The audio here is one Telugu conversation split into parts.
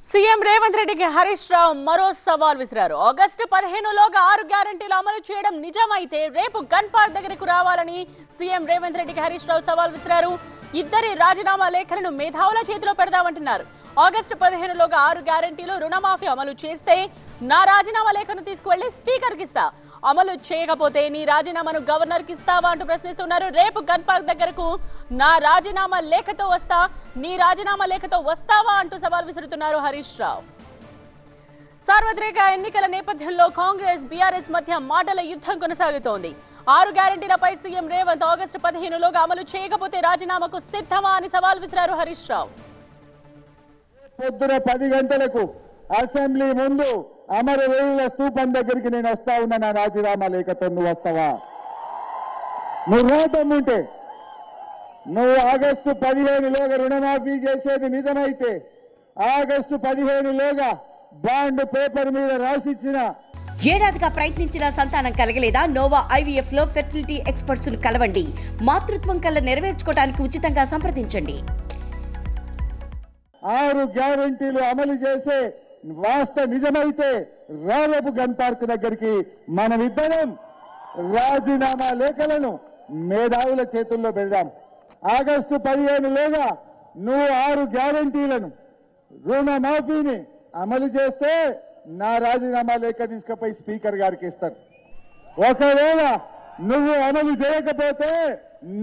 సీఎం రేవంత్ రెడ్డికి హరీష్ రావు మరో సవాల్ విసిరారు. ఆగస్టు 15లోగా 6 గ్యారెంటీలు అమలు చేయడం నిజమైతే రేపు గన్ పార్క్ దగ్గరకు రావాలని సీఎం రేవంత్ రెడ్డికి హరీష్ రావు సవాల్ విసిరారు. ఇద్దరి రాజీనామా లేఖలను మేధావుల చేతిలో పెడదామంటున్నారు. ఆగస్టు 15లోగా 6 గ్యారెంటీలు రుణమాఫీ అమలు చేస్తే నా రాజీనామా లేఖను తీసుకువెళ్లి స్పీకర్కి ఇస్తా, అమలు చేయకపోతే నీ రాజీనామాను గవర్నర్కి ఇస్తావా అంటూ ప్రశ్నిస్తున్నారు. రేపు గన్ పార్క్ దగ్గరకు నా రాజీనామా లేఖతో వస్తా, నీ రాజీనామా లేఖతో వస్తావా అంటూ సవాల్ విసురుతున్నారు హరీష్ రావు. సార్వత్రిక ఎన్నికల నేపథ్యంలో కాంగ్రెస్ బీఆర్ఎస్ మధ్య మాటల యుద్ధం కొనసాగుతోంది. 6 గ్యారెంటీలపై సీఎం రేవంత్ ఆగస్టు 15లోగా అమలు చేయకపోతే రాజీనామాకు సిద్ధమా అని సవాల్ విసిరారు హరీష్ రావు. పొద్దున 10 గంటలకు అసెంబ్లీ ముందు అమరవీరుల స్తూపం దగ్గరికి నేను వస్తా ఉన్నా. నా రాజీనామా లేఖతో నువ్వు వస్తావా? నువ్వు రాదమ్ముంటే, నువ్వు ఆగస్టు 15లోగా రుణమాఫీ చేసేది నిజమైతే, ఆగస్టు 15లోగా బాండ్ పేపర్ మీద రాసిచ్చిన ఏడాదిగా ప్రయత్నించిన సంతానం కలగలేదా? నోవా ఐవీఎఫ్ లో ఫెర్టిలిటీ ఎక్స్పర్ట్స్ ను కలవండి. మాతృత్వం కల నెరవేర్చుకోవడానికి ఉచితంగా సంప్రదించండి. 6 గ్యారెంటీలు అమలు చేసే వాస్తవ నిజమైతే రేపు గన్ పార్క్ దగ్గరికి మనమిద్దరం రాజీనామా లేఖలను మేధావుల చేతుల్లో పెడదాం. ఆగస్టు 15లోగా నువ్వు 6 గ్యారెంటీలను రుణమాఫీని అమలు చేస్తే నా రాజీనామా లేఖ తీసుకుపోయి స్పీకర్ గారికి ఇస్తారు. ఒకవేళ నువ్వు అమలు చేయకపోతే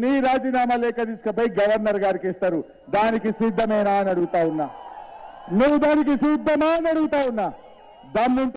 నీ రాజీనామా లేఖ తీసుకుపోయి గవర్నర్ గారికి ఇస్తారు. దానికి సిద్ధమేనా అని అడుగుతా ఉన్నా. నువ్వు దానికి సిద్ధమా అని అడుగుతా ఉన్నా. దమ్ము